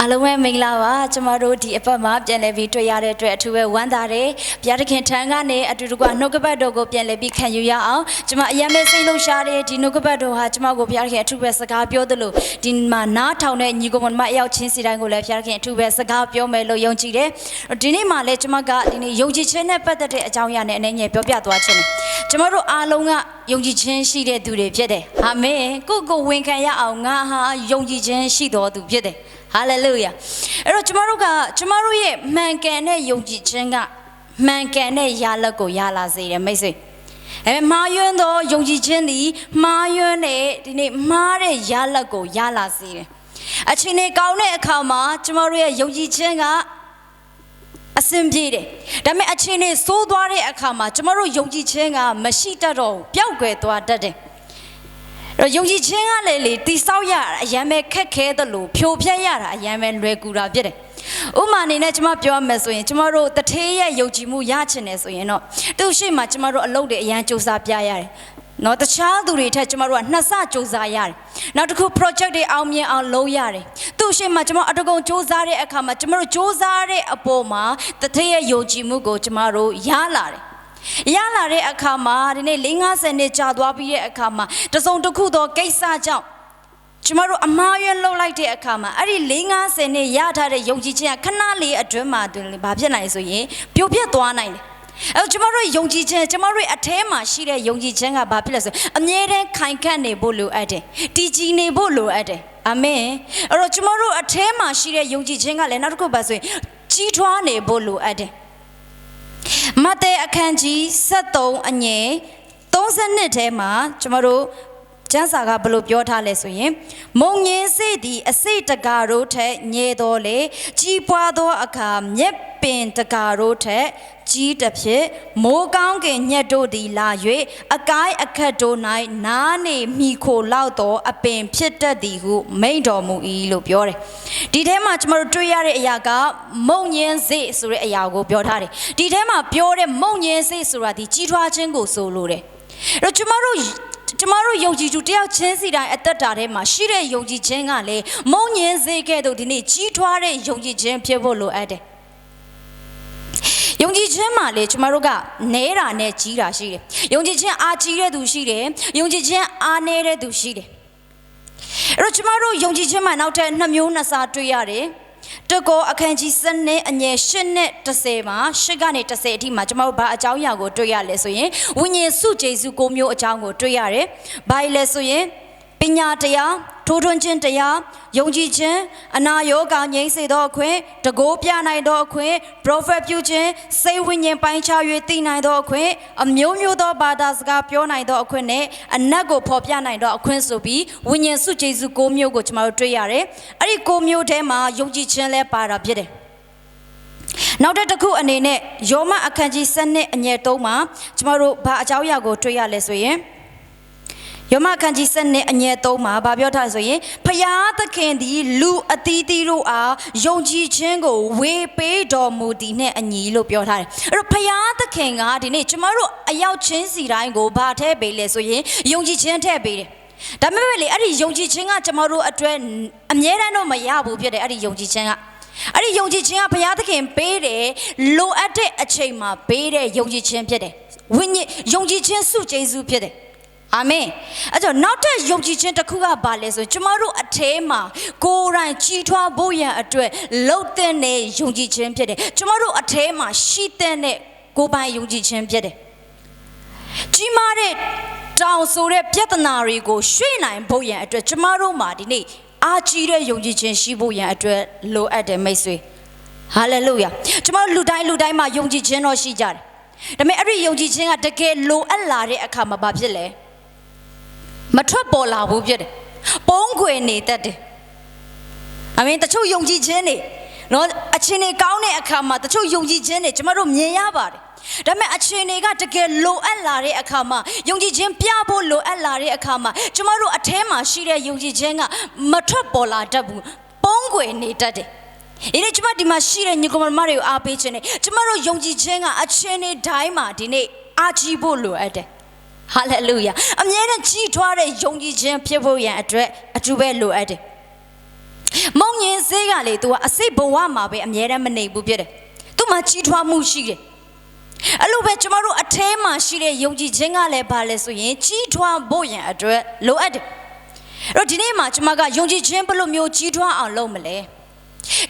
Aloe Minglawa, tomorrow the upper map, and Levi Toyare to a one day, Piatakin Tangane, Atuga, Nokabado go Pialebi, can you yao? Jama Yame Silo Shade, Dinokabado, Hatamago Piarke, two Vesagapio the Lu, Dinmana town, and you go on my out Chinsirango, Piarke, two Vesagapio, Melo Yonchide, Dinima Lechamaga, Yoji Chene, Pata Jayan and Nye Popiat watching. Tomorrow Alonga, Yoji Chen, she did do the Piede. Ame, go wink and ya, Yoji Chen, she do do Piede. Hallelujah. Tomorrow ye man can yogi chenga man can yala go yala say amazing. And Mayon do yogi chendi, Mayone, dine mare yala go yala say. A chine gaune kama, tomorrow yogi chenga assembly. Dame a chine so dware a kama, tomorrow yogi chenga, mashita ro, piauque to a dade. Yogi Chenga Lily, Tisauya, Yame Keke the Lu, Piopiara, Yaman Regura Bide. Umani Netma Pio Mesoin, tomorrow the Taya Yojimu Yachines, you know. Do she much tomorrow a loaded Yanchosa Piar. Not the child who retach tomorrow, Nasa Josayar. Not to project the Almia or Loyari. Do she much more to go Josare a kama, tomorrow Josare a poma, the Taya Yojimu go tomorrow, Yalari. Yalare akama, dine lingas and chadwabi akama, the zone to kudo, Kaisa jump. Tomorrow a Mayan low light akama, Ari lingas and yata yogi canali a drama doing Babjana so ye, Pupia Tuanine. El tomorrow yogi tomorrow a tema, she a yogi jenga babilas, a nere kankane bolu ade, teaching ne bolu ade. Amen. Or tomorrow a tema, she a yogi jenga lenarco baswe, chitwane bolu ade. Mate Akanji, Sato, Anye, Tonsanetema, tomorrow, Jansaga Blopyota Lesoye, Monye Sedi, a Seta Garote, Nyedole, Chipado Akam, Nyepin Takarote, Chitapye, Mogang Nyedo di La Yue, a guy a cato night, Nane, Miko Laudo, a pen Pita di who, Maidomu Ilopiore. Did him much more Tuyare Yaga, Monyen Se Sura Yago Piotari. Did him a pure Monyen Se Surati, Chitra Chengo Solure. Tomorrow Yogi to tell Chensi at the Tarema, Shire Yogi Chengale, Monyen Se Kedo Dini, Chitware Yogi Chen Pievolo Ade. Yogi Chemale, Chmaruga, Nera ne Chira Shire. Yogi Chen Achire du Shire, Yogi Chen Anere du Shire. Rochmaro Yogi Chema now ten Namuna Satuyare. To go a kanji sunne and ye shinnet to say ma, Shigane to say Timachamo ba a Jayago to ya lesoye, when ye su Jesu gomio a jango to yare, by lesoye, Pinataya, Totonchintaya, Yogi Chen, Ana Yoga Yase Doque, to go piano doque, Prophet Puche, say when ye pancha you tina doque, a mumio do badasga piona doquene, and nago popiana do quinsobi, when ye su Jesu gomio go to Triare, Ari gomio tema, Yogi Chen le para pide. Now that the coup and nene, Yoma Akanji Sane and Yetoma, tomorrow ba Jaya go to ya lesoye. Yoma kanji sene anye toma babiota soye payata kendi lu atiti ro a yongji chengo we pe do mudi ne anyi lo pyo thare ro payata ken ga di ne chmaro ayaw chin si dai go ba the pe le soye yongji chen the pe de da me me le ari yongji chen ga chmaro atwe amye dan do ma ya bu phit de ari yongji chen ga ari yongji chen ga payata ken pe de lo at de achain ma pe de yongji chen phit de win yongji chen su jesu phit de Amen. Ajo not a yogi chentakuga bales, tomorrow a tema, go right, chitwa boya at lotene, yogi champion. Tomorrow a tema, sheetene, go by yogi champion. Chimare, down so re piatanari go, shina boya at tomorrow martini, Archie yogi chen shiboya at low at the meswe. Hallelujah. Tomorrow ludai ma yogi chen or shijar. The every yogi chen at the gate low and lare a kama babile. Matrapola will get it. Bongue need that. I mean, the two yogi jenny. Not a chine gaune a kama, the two yogi jenny, tomorrow meabar. The me a chine got to get low and lare a kama, yogi jim piabo low and lare a kama, tomorrow a tema, shira yogi jenga, matrapola tabu, bongue need that. In each madima shira and you come Mario Apechene, tomorrow yogi jenga, a chene daima, dine, achibolo at it. Hallelujah. I'm yet a cheat to a young jam people at a tubelo at it. မုံညင်စေးကလေ तू ကအစိတ်ဘဝမှာပဲအမြဲတမ်းမနေဘူးဖြစ်တယ်သူ့မှာကြီးထွားမှုရှိတယ်အဲ့လိုပဲကျမတို့အထဲမှာရှိတဲ့ယုံကြည်ခြင်းကလည်းဘာလဲဆိုရင်ကြီးထွားဖို့ရန်အတွက်လိုအပ်တယ်အဲ့တော့ဒီနေ့မှာကျမကယုံကြည်ခြင်းဘယ်လိုမျိုးကြီးထွားအောင်လုပ်မလဲ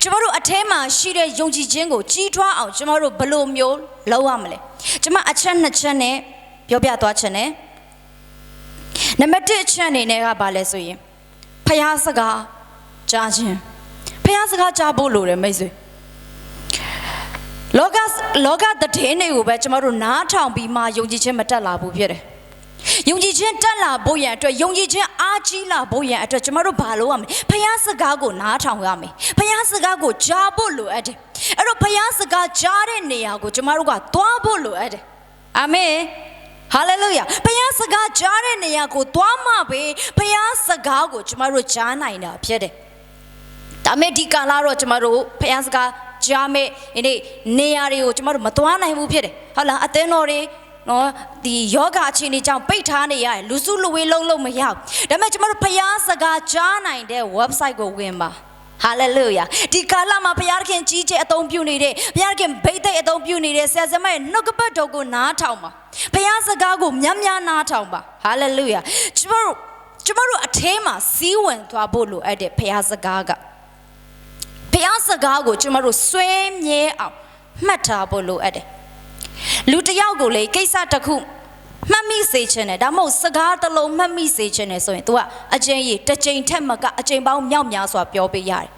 ကျမတို့အထဲမှာရှိတဲ့ယုံကြည်ခြင်းကိုကြီးထွားအောင်ကျမတို့ဘယ်လိုမျိုးလုပ်ရမလဲကျမအချက်2ချက်နဲ့ပြောပြသွားချင်တယ်နံပါတ်1အချက်အနေနဲ့ကဘာလဲဆိုရင်ဖျားစကားကြားခြင်းဖျားစကားကြားဖို့လိုတယ်မိတ်ဆွေလောကသတင်းတွေကိုပဲကျမတို့နားထောင်ပြီးမှယုံကြည်ခြင်းမတက်လာဘူးဖြစ်တယ်ယုံကြည်ခြင်းတက်လာဖို့ရန်အတွက်ယုံကြည်ခြင်းအားကြီးလာဖို့ရန်အတွက်ကျမတို့ဘာလုပ်ရမလဲဖျားစကားကိုနားထောင်ရမယ်ဖျားစကားကိုကြားဖို့လိုအပ်တယ်အဲ့တော့ဖျားစကားကြားတဲ့နေရာကိုကျမတို့ကသွားဖို့လိုအပ်တယ်အာမင်ဟာလေလုယာဖျားစကားကြားတဲ့နေရာကိုသွားမှပဲဖျားစကားကိုကျမတို့ကြားနိုင်တာဖြစ်တယ်ဒါမဲ့ဒီကာလတော့ကျမတို့ဖျားစကားကြားမဲ့နေရာတွေကိုကျမတို့မသွားနိုင်ဘူးဖြစ်တယ်ဟုတ်လားအသင်းတော်တွေနော်ဒီယောဂအခြေအနေကြောင့်ပိတ်ထားနေရတယ်လူစုလူဝေးလုံးမရဘူးဒါပေမဲ့ကျမတို့ဖျားစကားကြားနိုင်တဲ့ website ကိုဝင်ပါဟာလေလုယာဒီကာလမှာဘုရားခင်ကြီးကျယ်အသုံးပြုနေတဲ့ဘုရားခင်ဗိသိက်အသုံးပြုနေတဲ့ဆရာစမရဲ့နှုတ်ကပတ်တော်ကိုနားထောင်ပါဘုရားစကားကိုများများနားထောင်ပါဟာလေလုယာကျမတို့အထဲမှာစီးဝင်သွားဖို့လိုအပ်တဲ့ဘုရားစကားကဘုရားစကားကိုကျမတို့ဆွဲမြဲအောင်မှတ်ထားဖို့လိုအပ်တယ်လူတစ်ယောက်ကိုလေကိစ္စတစ်ခုမှတ်မိစေချင်တယ်ဒါမှမဟုတ်စကားတစ်လုံးမှတ်မိစေချင်တယ်ဆိုရင် तू ကအကျဉ်းကြီးတစ်ချိန်ထက်မကအချိန်ပေါင်းမြောက်များစွာပြောပေးရတယ်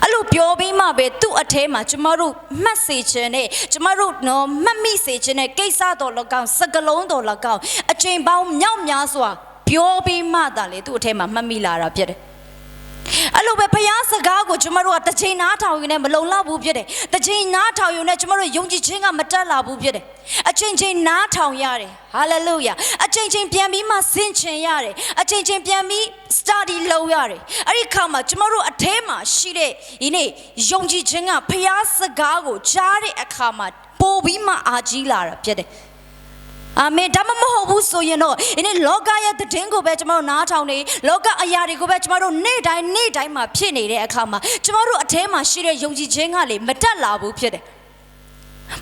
အဲ့လိုပြောပြီးမှပဲသူ့အထဲမှာကျမတို့မှတ်စေချင်တဲ့ကျမတို့နော်မှတ်မိစေချင်တဲ့ကိစ္စတော်၎င်းစကားလုံးတော်၎င်းအချိန်ပေါင်းမြောက်များစွာပြောပြီးမှသာလေသူ့အထဲမှာမှတ်မိလာတာဖြစ်တယ်အဲ့လိုပဲဘုရားစကားကိုကျမတို့ကတစ်ချိန်နားထောင်ယူနေမလုံလောက်ဘူးဖြစ်တယ်တစ်ချိန်နားထောင်ယူနေကျမတို့ယုံကြည်ခြင်းကမတက်လာဘူးဖြစ်တယ်အချိန်နားထောင်ရတယ်ဟာလေလုယာအချိန်ပြန်ပြီးမှဆင်ခြင်ရတယ်အချိန်ပြန်ပြီး study လုပ်ရတယ်အဲ့ဒီခါမှာကျမတို့အထဲမှာရှိတဲ့ဒီနေ့ယုံကြည်ခြင်းကဘုရားစကားကိုကြားတဲ့အခါမှာပို့ပြီးမှအားကြီးလာတာဖြစ်တယ်အာမင်ဒါမှမဟုတ်ဘူးဆိုရင်တော့ဒီနေ့လောကရဲ့သတင်းကိုပဲကျမတို့နားထောင်နေလောကအရာတွေကိုပဲကျမတို့နေ့တိုင်းမှာဖြစ်နေတဲ့အခါမှာကျမတို့အထဲမှာရှိတဲ့ယုံကြည်ခြင်းကလေမတက်လာဘူးဖြစ်တယ်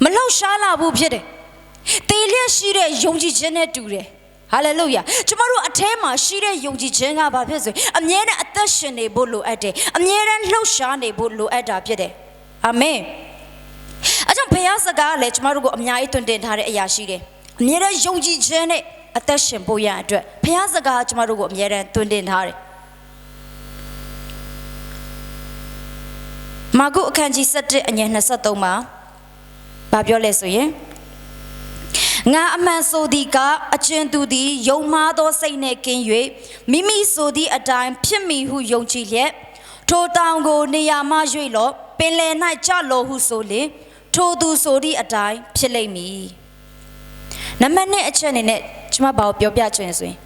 မလှုပ်ရှားလာဘူးဖြစ်တယ်တေလျက်ရှိတဲ့ယုံကြည်ခြင်းနဲ့တူတယ်ဟာလေလုယာကျမတို့အထဲမှာရှိတဲ့ယုံကြည်ခြင်းကဘာဖြစ်ဆိုအမြဲတမ်းအသက်ရှင်နေဖို့လိုအပ်တယ်အမြဲတမ်းလှုပ်ရှားနေဖို့လိုအပ်တာဖြစ်တယ်အာမင်အကြောင်းဘုရားစကားလည်းကျမတို့ကိုအများကြီးတွင်တင်ထားတဲ့အရာရှိတယ်အမြဲတမ်းယုံကြည်ခြင်းနဲ့အသက်ရှင်ဖို့ရအတွက်ဘုရားစကားကျမတို့ကိုအမြဲတမ်းတွင်တင်ထားတယ်မာကုအခန်းကြီး7အငယ်23မှာဘာပြောလဲဆိုရင်ငါအမှန်ဆိုသည်ကအကျဉ်သူသည်ယုံမှားသောစိတ်နှင့်ကင်း၍မိမိဆိုသည့်အတိုင်းဖြစ်မည်ဟုယုံကြည်လျက်ထိုတောင်ကိုနေရာမှရွေ့လော့ပင်လယ်၌ကျလော့ဟုဆိုလျင်ထိုသူဆိုသည့်အတိုင်းဖြစ်လိမ့်မည်နံပါတ်1အချက်အနေနဲ့ကျွန်မဘာကိုပြောပြချင်ဆိုရင်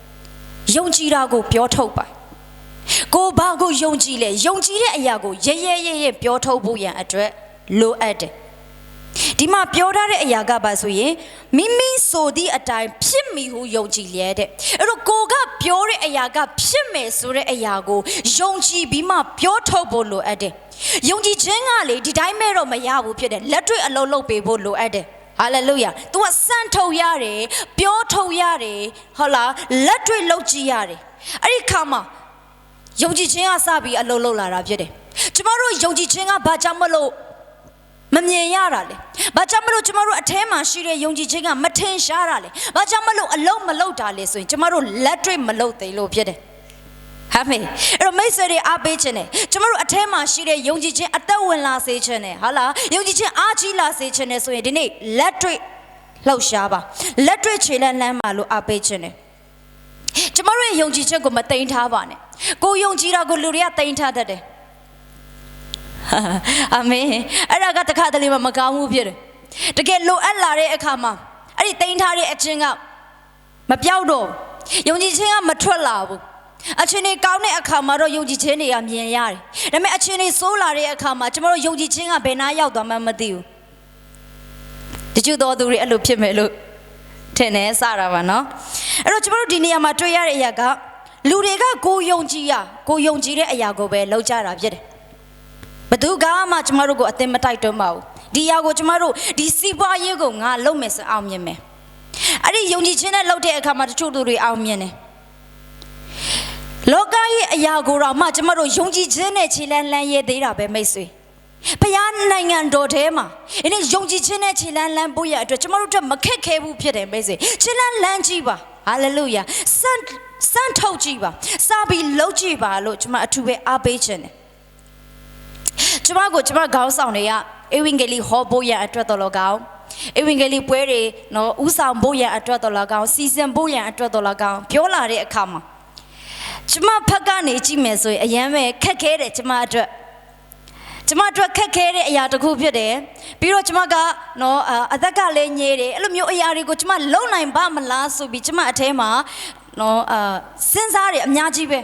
ယုံကြည်တာကိုပြောထုတ်ပါကိုဘာကိုယုံကြည်လဲယုံကြည်တဲ့အရာကိုရဲပြောထုတ်ဖို့ရန်အတွက်လိုအပ်တယ်ဒီမှာပြောထားတဲ့အရာကပါဆိုရင်မိမိဆိုသည့်အတိုင်းဖြစ်မည်ဟုယုံကြည်လျက်တဲ့အဲ့တော့ကိုကပြောတဲ့အရာကဖြစ်မယ်ဆိုတဲ့အရာကိုယုံကြည်ပြီးမှပြောထုတ်ဖို့လိုအပ်တယ်ယုံကြည်ခြင်းကလေဒီတိုင်းမဲ့တော့မရဘူးဖြစ်တယ်လက်တွေ့အလုံးလုံးပေးဖို့လိုအပ်တယ်ဟာလေလုယာ तू ကစံထုတ်ရတယ်ပြောထုတ်ရတယ်ဟုတ်လားလက်တွေ့လုပ်ကြည့်ရတယ်အဲ့ဒီခါမှာယုံကြည်ခြင်းကစပြီးအလုံးလုံးလာတာဖြစ်တယ်ကျမတို့ယုံကြည်ခြင်းကဘာကြောင့်မလို့မမြင်ရတာလေဘာကြောင့်မလို့ကျမတို့အထဲမှာရှိတဲ့ယုံကြည်ခြင်းကမထင်ရှားတာလေဘာကြောင့်မလို့အလုံးမလုံးတာလေဆိုရင်ကျမတို့လက်တွေ့မလုံးသိလို့ဖြစ်တယ်ဟာမေအဲ့တော့မိတ်ဆွေတွေအားပေးခြင်းနဲ့ကျမတို့အထဲမှာရှိတဲ့ယုံကြည်ခြင်းအသက်ဝင်လာစေခြင်းနဲ့ဟာလားယုံကြည်ခြင်းအားကြီးလာစေခြင်းနဲ့ဆိုရင်ဒီနေ့လက်တွေ့လှုပ်ရှားပါလက်တွေ့ခြေလမ်းပါလို့အားပေးခြင်းနဲ့ကျမတို့ရဲ့ယုံကြည်ခြင်းကိုမသိမ်းထားပါနဲ့ကိုယုံကြည်တာကိုလူတွေကသိမ်းထားတတ်တယ်အာမင်အဲ့ဒါကတခါတလေမကောင်းဘူးဖြစ်တယ်တကယ်လိုအပ်လာတဲ့အခါမှာအဲ့ဒီသိမ်းထားတဲ့အခြင်းကမပြောက်တော့ယုံကြည်ခြင်းကမထွက်လာဘူးအချင်းတွေကောင်းတဲ့အခါမှာတော့ယုံကြည်ခြင်းတွေကမြင်ရတယ်ဒါပေမဲ့အချင်းတွေဆိုးလာတဲ့အခါမှာကျမတို့ယုံကြည်ခြင်းကဘယ်နာရောက်သွားမှမသိဘူးတချို့သောသူတွေအဲ့လိုဖြစ်မယ်လို့ထင်နေစတာပါနော်အဲ့တော့ကျမတို့ဒီနေရာမှာတွေ့ရတဲ့အရာက လူတွေကကိုယုံကြည်ရကိုယုံကြည်တဲ့အရာကိုပဲလုပ်ကြတာဖြစ်တယ်ဘသူကမှကျမတို့ကိုအသင်မတိုက်တွန်းပါဘူးဒီအရာကိုကျမတို့ဒီစီးပွားရေးကိုငါလုပ်မယ်ဆိုအောင်မြင်မယ်အဲ့ဒီယုံကြည်ခြင်းနဲ့လုပ်တဲ့အခါမှာတချို့သူတွေအောင်မြင်တယ်လောကရဲ့အရာကိုတော့မှကျမတို့ယုံကြည်ခြင်းနဲ့ခြေလန်းလန်းရဲသေးတာပဲမိတ်ဆွေဘုရားနိုင်ငံတော်ထဲမှာဒီနေ့ယုံကြည်ခြင်းနဲ့ခြေလန်းလန်းဖို့ရအတွက်ကျမတို့တို့မခက်ခဲဘူးဖြစ်တယ်မိတ်ဆွေခြေလန်းလန်းကြည့်ပါဟာလေလုယာစမ်းထုတ်ကြည့်ပါစပြီးလှုပ်ကြည့်ပါလို့ကျမအထူးပဲအားပေးခြင်းတယ်ကျမခေါင်းဆောင်တွေကဧဝံဂေလိဟောဖို့ရအတွက်တော်လောကောင်ဧဝံဂေလိပွဲတွေနော်ဥဆောင်ဖို့ရအတွက်တော်လောကောင်စီစဉ်ဖို့ရအတွက်တော်လောကောင်ပြောလာတဲ့အခါမှာကျမဖက်ကနေကြည့်မယ်ဆိုရင်အရင်ပဲခက်ခဲတယ်ကျမအတွက်ခက်ခဲတဲ့အရာတစ်ခုဖြစ်တယ်ပြီးတော့ကျမကနော်အသက်ကလည်းညေးတယ်အဲ့လိုမျိုးအရာတွေကိုကျမလုံနိုင်ပါမလားဆိုပြီးကျမအထဲမှာနော်စဉ်းစားတယ်အများကြီးပဲ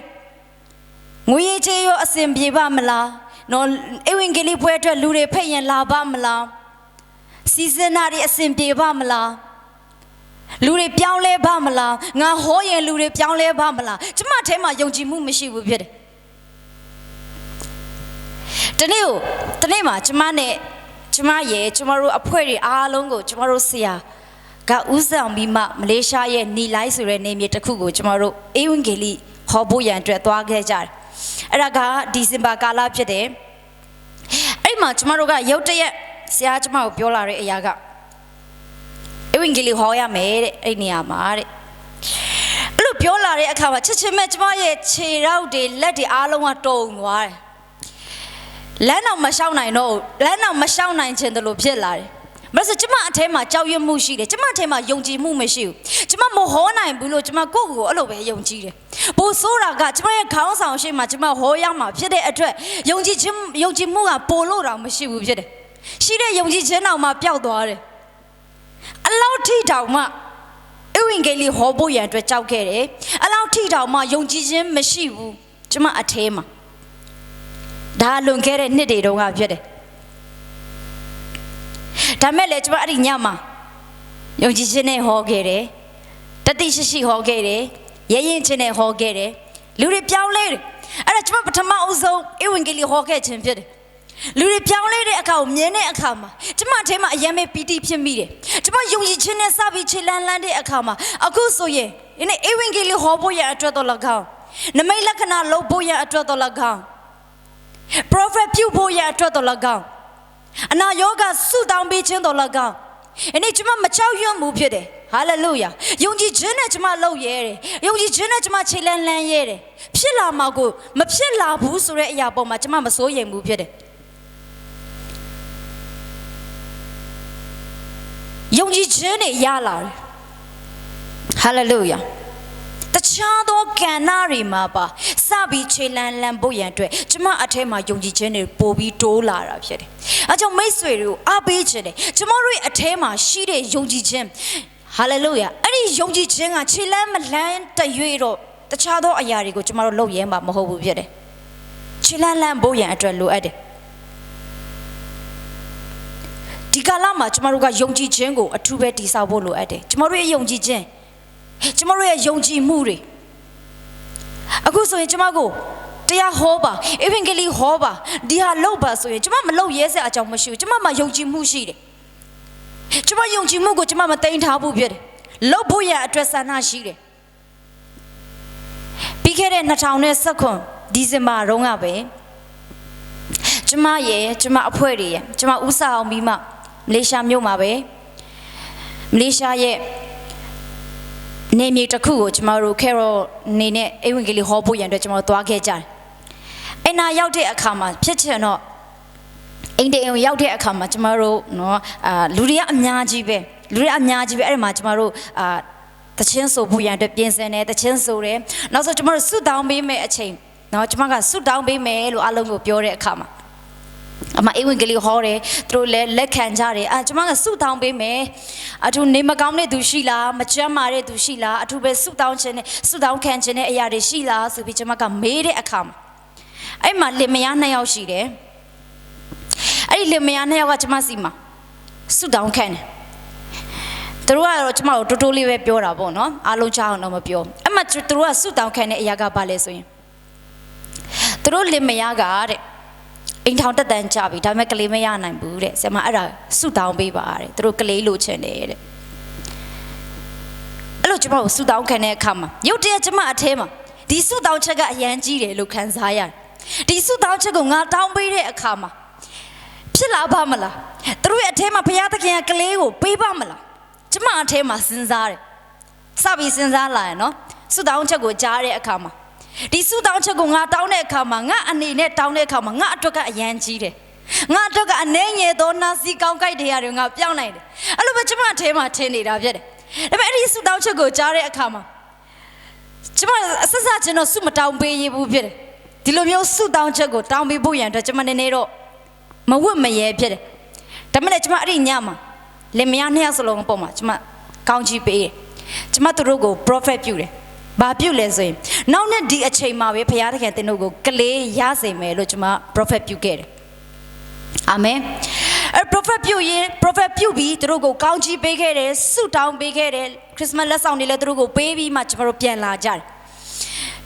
ငွေရေးချေရောအစင်ပြေပါမလားနော်ဧဝံဂေလိပွဲအတွက်လူတွေဖိတ်ရင်လာပါမလားစီစဉ်တာတွေအစင်ပြေပါမလားလူတွေပြောင်းလဲပါမလားငါဟောရင်လူတွေပြောင်းလဲပါမလားကျမအထဲမှာယုံကြည်မှုမရှိဘူးဖြစ်တယ်တနေ့မှာကျမတို့အဖွဲ့တွေအားလုံးကိုကျမတို့ဆရာကဥဆောင်ပြီးမှမလေးရှားရဲ့နီလိုက်ဆိုတဲ့နေမြေတစ်ခုကိုကျမတို့ဧဝံဂေလိဟောဖို့ရန်အတွက်သွားခဲ့ကြတယ်အဲ့ဒါကဒီဇင်ဘာကာလဖြစ်တယ်အဲ့မှာကျမတို့ကရုတ်တရက်ဆရာကျမကိုပြောလာတဲ့အရာကဧဝံဂေလိဟောရမယ်တဲ့အဲ့နေရာမှာတဲ့အဲ့လိုပြောလာတဲ့အခါမှာချက်ချင်းပဲကျမရဲ့ခြေထောက်တွေလက်တွေအားလုံးကတုန်သွားတယ်လမ်းတော့မရှောင်နိုင်တော့လမ်းတော့မရှောင်နိုင်ခြင်းတလို့ဖြစ်လာတယ်။ဘာလို့ကျမအထဲမှာကြောက်ရွံ့မှုရှိတယ်။ကျမအထဲမှာယုံကြည်မှုမရှိဘူး။ကျမမဟောနိုင်ဘူးလို့ကျမကိုယ့်ကိုယ်အဲ့လိုပဲယုံကြည်တယ်။ပိုဆိုးတာကကျမရဲ့ခေါင်းဆောင်ရှိမှကျမဟောရမှာဖြစ်တဲ့အတွက်ယုံကြည်မှုကပိုလို့တော့မရှိဘူးဖြစ်တယ်။ရှိတဲ့ယုံကြည်ခြင်းတောင်မှပျောက်သွားတယ်။အလောက်ထိတောင်မှဧဝံဂေလိဟောဖို့ရန်အတွက်ကြောက်ခဲ့တယ်။အလောက်ထိတောင်မှယုံကြည်ခြင်းမရှိဘူးကျမအထဲမှာဒါလွန်ခဲ့တဲ့နှစ်တွေတုန်းကဖြစ်တယ်ဒါမဲ့လေကျမအဲ့ဒီညမှာယုံကြည်ခြင်းနဲ့ဟောခဲ့တယ်တတိရှိဟောခဲ့တယ်ရဲရင်ချင်းနဲ့ဟောခဲ့တယ်လူတွေပြောင်းလဲတယ်အဲ့ဒါကျမပထမအဆုံးဧဝံဂေလိဟောခဲ့ခြင်းဖြစ်တယ်လူတွေပြောင်းလဲတဲ့အခါကိုမြင်တဲ့အခါမှာကျမအထဲမှာအယံပဲပီတိဖြစ်မိတယ်ကျမယုံကြည်ခြင်းနဲ့စပြီးခြေလန်းတဲ့အခါမှာအခုဆိုရင်ဒီနေ့ဧဝံဂေလိဟောဖို့ရအတွက်တော်၎င်းနမိတ်လက္ခဏာလုပ်ဖို့ရအတွက်တော်၎င်းprophet ပြုဖို့ရအတွက်တော်၎င်းအနာယောဂဆုတောင်းပေးခြင်းတော်၎င်းအဲ့ဒီကျမမကြောက်ရွံ့မှုဖြစ်တယ်ဟာလေလုယာယုံကြည်ခြင်းနဲ့ကျမလုပ်ရဲတယ်ယုံကြည်ခြင်းနဲ့ကျမခြေလန်းရဲတယ်ဖြစ်လာမှာကိုမဖြစ်လာဘူးဆိုတဲ့အရာပေါ်မှာကျမမစိုးရိမ်ဘူးဖြစ်တယ်ယုံကြည်ခြင်းနဲ့ရလာတယ်ဟာလေလုယာတခြားသောကဏ္ဍတွေမှာပါစပြီးခြေလန်းဖို့ရန်အတွက်ကျမအထက်မှာယုံကြည်ခြင်းတွေပို့ပြီးတိုးလာတာဖြစ်တယ်။အဲကြောင့်မိတ်ဆွေတွေကိုအားပေးခြင်းတယ်ကျမတို့ရဲ့အထက်မှာရှိတဲ့ယုံကြည်ခြင်းဟာလေလုယာအဲ့ဒီယုံကြည်ခြင်းကခြေလန်းမလန်းတရွေ့တော့တခြားသောအရာတွေကိုကျမတို့လုပ်ရဲမှာမဟုတ်ဘူးဖြစ်တယ်။ခြေလန်းဖို့ရန်အတွက်လိုအပ်တယ်။ဒီကာလမှာကျမတို့ကယုံကြည်ခြင်းကိုအထူးပဲတည်ဆောက်ဖို့လိုအပ်တယ်။ကျမတို့ရဲ့ယုံကြည်ခြင်းကျမတို့ရဲ့ယုံကြည်မှုတွေအခုဆိုရင်ကျမကိုတရားဟောပါဧဝံဂေလိဟောပါဒီဟာလုပ်ပါဆိုရင်ကျမမလုပ်ရဲစရာအကြောင်းမရှိဘူးကျမမှာယုံကြည်မှုရှိတယ်ကျမယုံကြည်မှုကိုကျမမသိမ်းထားဘူးဖြစ်တယ်လုပ်ဖို့ရအတွက်ဆန္ဒရှိတယ်ပြီးခဲ့တဲ့2019ဒီဇင်ဘာတုန်းကပဲကျမအဖွဲ့တွေရဲ့ကျမဥစားအောင်ပြီးမှမလေးရှားမြို့မှာပဲမလေးရှားရဲ့နေမြေတစ်ခုကိုကျမတို့ခဲရောနေနဲ့ဧဝံဂေလိဟောဖို့ရန်အတွက်ကျမတို့သွားခဲ့ကြတယ်။အဲ့နာရောက်တဲ့အခါမှာဖြစ်ချင်တော့အိမ်တေအိမ်ရောက်တဲ့အခါမှာကျမတို့နော်လူတွေကအများကြီးပဲအဲ့ဒီမှာကျမတို့တချင်းဆိုဖို့ရန်အတွက်ပြင်ဆင်တယ်တချင်းဆိုတယ်နောက်ဆိုကျမတို့ဆုတောင်းပေးမယ်အချိန်နော်ကျမကဆုတောင်းပေးမယ်လို့အလုံးကိုပြောတဲ့အခါမှာအမဧဝံဂေလိဟောတယ်သူတို့လည်းလက်ခံကြတယ်ကျမကဆုတောင်းပေးမယ်အထူးနေမကောင်းတဲ့သူရှိလားမကြမ်းမာတဲ့သူရှိလားအထူးပဲဆုတောင်းခံခြင်းတဲ့အရာတွေရှိလားဆိုပြီးကျမကမေးတဲ့အခါမှာအဲ့မှာလင်မယား2ယောက်ရှိတယ်အဲ့ဒီလင်မယား2ယောက်ကကျမစီမှာဆုတောင်းခံတယ်သူ သူတို့ကတော့ကျမတို့တိုးတိုးလေးပဲပြောတာပေါ့နော်အားလုံးကြားအောင်တော့မပြောအဲ့မှာသူတို့ကဆုတောင်းခံတဲ့အရာကဘာလဲဆိုရင်သူတို့လင်မယားကတဲ့အိမ်ထောင်တက်တန်းကြပြီဒါပေမဲ့ကလေးမရနိုင်ဘူးတဲ့ဆရာမအဲ့ဒါဆုတောင်းပေးပါတဲ့သူတို့ကလေးလိုချင်တယ်တဲ့အဲ့လိုကျမတို့ဆုတောင်းခံတဲ့အခါမှာရုတ်တရက်ကျမအထဲမှာဒီဆုတောင်းချက်ကအရန်ကြီးတယ်လို့ခံစားရတယ်ဒီဆုတောင်းချက်ကိုငါတောင်းပေးတဲ့အခါမှာဖြစ်လာပါမလားသူတို့ရဲ့အထဲမှာဘုရားသခင်ကကလေးကိုပေးပါမလားကျမအထဲမှာစဉ်းစားတယ်စပြီးစဉ်းစားလာရနော်ဆုတောင်းချက်ကိုကြားတဲ့အခါမှာဒီဆုတောင်းချက်ကိုငါတောင်းတဲ့အခါမှာငါအနေနဲ့တောင်းတဲ့အခါမှာငါအတွက်ကအရန်ကြီးတယ်ငါအတွက်ကအနှဲငယ်သောနာစီကောင်းကြိုက်တရားတွေငါပြောင်းနိုင်တယ်အဲ့လိုပဲကျမအထဲမှာထင်နေတာဖြစ်တယ်ဒါပေမဲ့အဲ့ဒီဆုတောင်းချက်ကိုကြားတဲ့အခါမှာကျမအဆက်ဆက်ချင်းတော့ဆုမတောင်းပေးရဘူးဖြစ်တယ်ဒီလိုမျိုးဆုတောင်းချက်ကိုတောင်းပေးဖို့ရန်အတွက်ကျမနည်းနည်းတော့မဝတ်မရဲဖြစ်တယ်ဒါပေမဲ့ကျမအဲ့ဒီညမှာလင်မယားနှစ်ယောက်စလုံးအပေါ်မှာကျမကောင်းချီးပေးတယ်ကျမတို့ကို prophet ပြုတယ်ဘာပြုလဲဆိုရင်နောက်နေ့ဒီအချိန်မှာပဲဘုရားသခင်တင်တို့ကိုကလေးရစေမယ်လို့ကျမ prophet ပြုခဲ့တယ်အာမင်အဲ့ prophet ပြုပြီးတို့ကိုကောင်းချီးပေးခဲ့တယ်ဆုတောင်းပေးခဲ့တယ်ခရစ်စမတ်လက်ဆောင်တွေလည်းတို့ကိုပေးပြီးမှကျမတို့ပြန်လာကြတယ်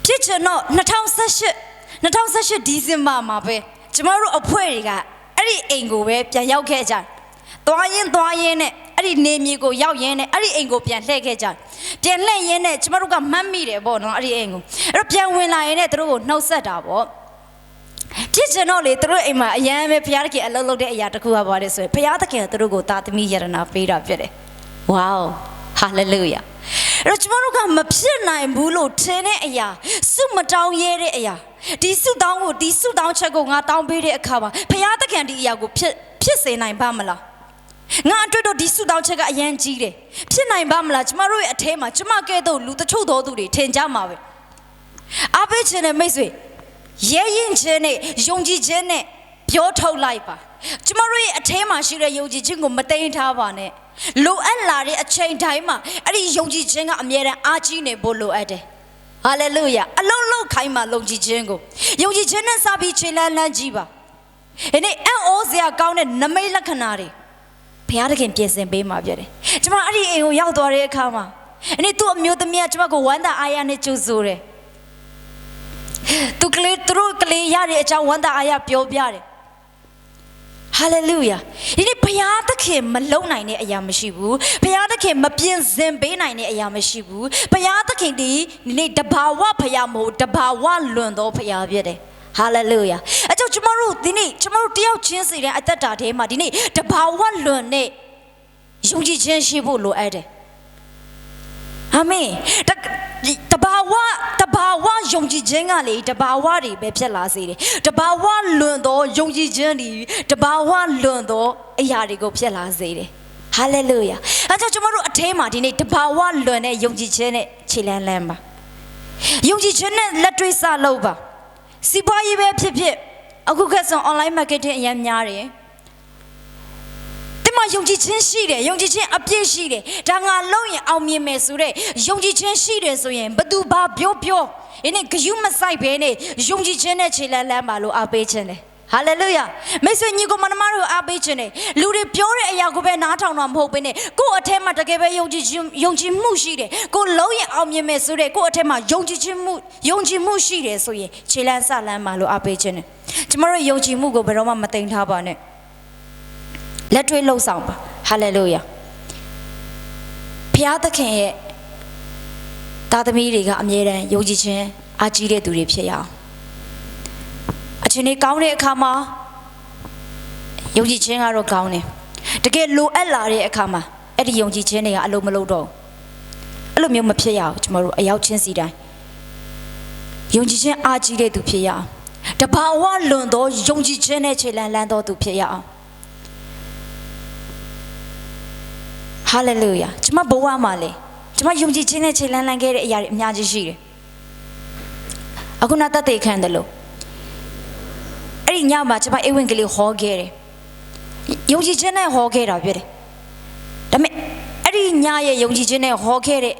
ဖြစ်ချင်တော့2018ဒီဇင်ဘာမှာပဲကျမတို့အဖွဲ့တွေကအဲ့ဒီအိမ်ကိုပဲပြန်ရောက်ခဲ့ကြတယ်သွားရင်းနဲ့အဲ့ဒီနေမြေကိုရောက်ရင်းနဲ့အဲ့ဒီအိမ်ကိုပြန်လှည့်ခဲ့ကြတယ်ပြန်လှည့်ရင်းနဲ့ကျမတို့ကမှတ်မိတယ်ပေါ့နော်အဲ့ဒီအိမ်ကိုအဲ့တော့ပြန်ဝင်လာရင်လည်းတို့ကိုနှုတ်ဆက်တာပေါ့ဖြစ်ချင်တော့လေတို့အိမ်မှာအရန်ပဲဘုရားသခင်အလုပ်လုပ်တဲ့အရာတစ်ခုကဘာလဲဆိုရင်ဘုရားသခင်ကတို့ကိုသားသမီးယရနာပေးတာဖြစ်တယ်ဝေါဟာလေလုယာအဲ့တော့ကျမတို့ကမဖြစ်နိုင်ဘူးလို့ထင်တဲ့အရာစုမတောင်းရဲတဲ့အရာဒီဆုတောင်းချက်ကိုငါတောင်းပေးတဲ့အခါမှာဘုရားသခင်ဒီအရာကိုဖြစ်စေနိုင်ပါမလားငါအတွက်တော့ဒီဆုတောင်းချက်ကအရန်ကြီးတယ်ဖြစ်နိုင်ပါမလားကျမတို့ရဲ့အထဲမှာကျမကဲ့သို့လူတချို့သောသူတွေထင်ကြမှာပဲအားပေးခြင်းနဲ့မိတ်ဆွေရဲရင်ခြင်းနဲ့ယုံကြည်ခြင်းနဲ့ပြောထုတ်လိုက်ပါကျမတို့ရဲ့အထဲမှာရှိတဲ့ယုံကြည်ခြင်းကိုမသိမ်းထားပါနဲ့လိုအပ်လာတဲ့အချိန်တိုင်းမှာအဲ့ဒီယုံကြည်ခြင်းကအမြဲတမ်းအားကြီးနေဖို့လိုအပ်တယ်ဟာလေလုယာအလုံးလုံးခိုင်းမှာယုံကြည်ခြင်းကိုယုံကြည်ခြင်းနဲ့စပြီးခြေလန်းလန်းကြီးပါဒီနေ့အံ့ဩစရာကောင်းတဲ့နမိတ်လက္ခဏာတွေဘုရားသခင်ပြင်ဆင်ပေးမှာပြတယ်ကျမအဲ့ဒီအိမ်ကိုရောက်သွားတဲ့အခါမှာဒီနေ့သူ့အမျိုးသမီးကကျမကိုဝမ်းသာအားရနဲ့ကြိုဆိုတယ်သူတို့ကလေးရတဲ့အကြောင်းဝမ်းသာအားရပြောပြတယ်ဟာလေလုယာဒီနေ့ဘုရားသခင်မလုံနိုင်တဲ့အရာမရှိဘူးဘုရားသခင်မပြင်ဆင်ပေးနိုင်တဲ့အရာမရှိဘူးဘုရားသခင်ဒီနေ့တဘာဝဘုရားမဟုတ်တဘာဝလွန်သောဘုရားဖြစ်တယ်ဟာလေလုယာအကြောင်းကျမတို့ဒီနေ့ကျမတို့တယောက်ချင်းစီတဲ့အသက်တာထဲမှာဒီနေ့တဘာဝလွန်တဲ့ယုံကြည်ခြင်းရှိဖို့လိုအပ်တယ်အာမင်တဘာဝယုံကြည်ခြင်းကလေတဘာဝတွေပဲဖြစ်လာစေတယ်တဘာဝလွန်သောယုံကြည်ခြင်းဒီတဘာဝလွန်သောအရာတွေကိုဖြစ်လာစေတယ်ဟာလေလုယာအဲကြောင့်ကျွန်တော်တို့အထဲမှာဒီနေ့တဘာဝလွန်တဲ့ယုံကြည်ခြင်းနဲ့ခြေလန်းလန်းပါယုံကြည်ခြင်းနဲ့လက်တွေ့စလုပ်ပါစီးပွားရေးပဲဖြစ်ဖြစ်အခုကဆို online marketing အများများတယ်ယုံကြည်ခြင်းရှိတယ်ယုံကြည်ခြင်းအပြည့်ရှိတယ်ဒါငါလုံးရင်အောင်မြင်မယ်ဆိုတဲ့ယုံကြည်ခြင်းရှိတယ်ဆိုရင်ဘသူဘာပြောဒီနေ့ဂယုမဆိုင်ဘဲနဲ့ယုံကြည်ခြင်းနဲ့ခြေလန်းလန်းပါလို့အားပေးခြင်းတယ်ဟာလေလုယာမိတ်ဆွေညီကိုမမတို့အားပေးခြင်းတယ်လူတွေပြောတဲ့အရာကိုပဲနားထောင်တာမဟုတ်ဘဲနဲ့ကိုယ့်အထက်မှာတကယ်ပဲယုံကြည်မှုရှိတယ်ကိုလုံးရင်အောင်မြင်မယ်ဆိုတဲ့ကိုယ့်အထက်မှာယုံကြည်မှုရှိတယ်ဆိုရင်ခြေလန်းစလန်းပါလို့အားပေးခြင်းတယ်ကျမတို့ယုံကြည်မှုကိုဘယ်တော့မှမသိမ်းထားပါနဲ့လက်တွေ့လှုပ်ဆောင်ပါဟာလေလုယာဘုရားသခင်ရဲ့သားသမီးတွေကအမြဲတမ်းယုံကြည်ခြင်းအားကြီးတဲ့သူတွေဖြစ်ရအောင်အချိန်လေးကောင်းတဲ့အခါမှာယုံကြည်ခြင်းကတော့ကောင်းတယ်တကယ်လိုအပ်လာတဲ့အခါမှာအဲ့ဒီယုံကြည်ခြင်းတွေကအလုံးမလုံးတော့အဲ့လိုမျိုးမဖြစ်ရအောင်ကျွန်တော်တို့အရောက်ချင်းစီတိုင်းယုံကြည်ခြင်းအားကြီးတဲ့သူဖြစ်ရအောင်တဘာဝလွန်သောယုံကြည်ခြင်းနဲ့ခြေလန်းလန်းသောသူဖြစ်ရအောင်ဟာလေလုယာကျမဘဝမှာလေကျမယုံကြည်ခြင်းနဲ့ခြေလန်းလန်းခဲ့တဲ့အရာတွေအများကြီးရှိတယ်အခုနတသက်ခံတယ်လို့အဲ့ဒီညမှာကျမအိမ်ဝင်ကလေးဟောခဲ့တယ်ယုံကြည်ခြင်းနဲ့ဟောခဲ့တာပြတယ်ဒါပေမဲ့အဲ့ဒီညရဲ့ယုံကြည်ခြင်းနဲ့ဟောခဲ့တဲ့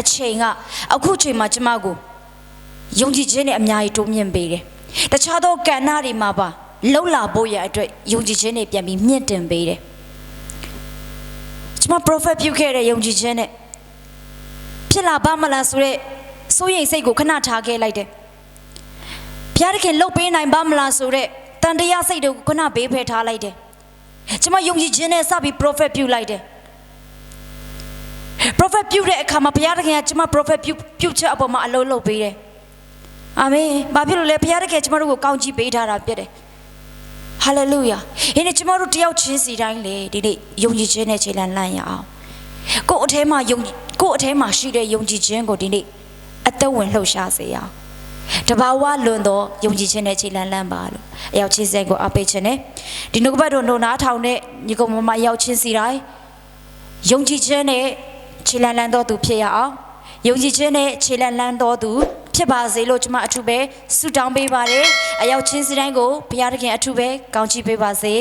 အချိန်ကအခုချိန်မှာကျမကိုယုံကြည်ခြင်းနဲ့အများကြီးတိုးမြင့်ပေးတယ်တခြားသောကဏ္ဍတွေမှာပါလှုပ်လာဖို့ရအတွက်ယုံကြည်ခြင်းနဲ့ပြန်ပြီးမြင့်တင်ပေးတယ်ကျ ကျမ prophet ပြုခဲ့တဲ့ယုံကြည်ခြင်းနဲ့ဖြစ်လာပါမလားဆိုတဲ့စိုးရိမ်စိတ်ကိုခဏထားခဲ့လိုက်တယ်ဘုရားသခင်လှုပ်ပေးနိုင်ပါမလားဆိုတဲ့တန်တရားစိတ်တွေကိုခဏဘေးဖယ်ထားလိုက်တယ်ကျမယုံကြည်ခြင်းနဲ့စပြီး prophet ပြုလိုက်တယ် prophet ပြုတဲ့အခါမှာဘုရားသခင်ကကျမ prophet ပြုချက်အပေါ်မှာအလုံးလုံးပေးတယ်အာမင်ဘာဖြစ်လို့လဲဘုရားသခင်ကျမတို့ကိုကောင်းချီးပေးထားတာဖြစ်တယ်ဟာလေလုယာဒီနေ့ကျမတို့တယောက်ချင်းစီတိုင်းလေဒီနေ့ယုံကြည်ခြင်းနဲ့ခြေလှမ်းလှမ်းရအောင်ကိုယ့်အထဲမှာရှိတဲ့ယုံကြည်ခြင်းကိုဒီနေ့အသက်ဝင်လှုပ်ရှားစေအောင်တဘာဝလွန်သောယုံကြည်ခြင်းနဲ့ခြေလှမ်းလှမ်းပါလို့အယောက်ချင်းစိတ်ကိုအပေးခြင်းနဲ့ဒီနှုတ်ကပတ်တော်နှုတ်နားထောင်တဲ့ညီကောင်မအယောက်ချင်းစီတိုင်းယုံကြည်ခြင်းနဲ့ခြေလှမ်းလှမ်းတော်သူဖြစ်ရအောင်ယုံကြည်ခြင်းနဲ့ခြေလှမ်းလှမ်းတော်သူဖြစ်ပါစေလို့ကျွန်မအထူးပဲဆုတောင်းပေးပါတယ်အယောက်ချင်းစီတိုင်းကိုဘုရားသခင်အထူးပဲကောင်းချီးပေးပါစေ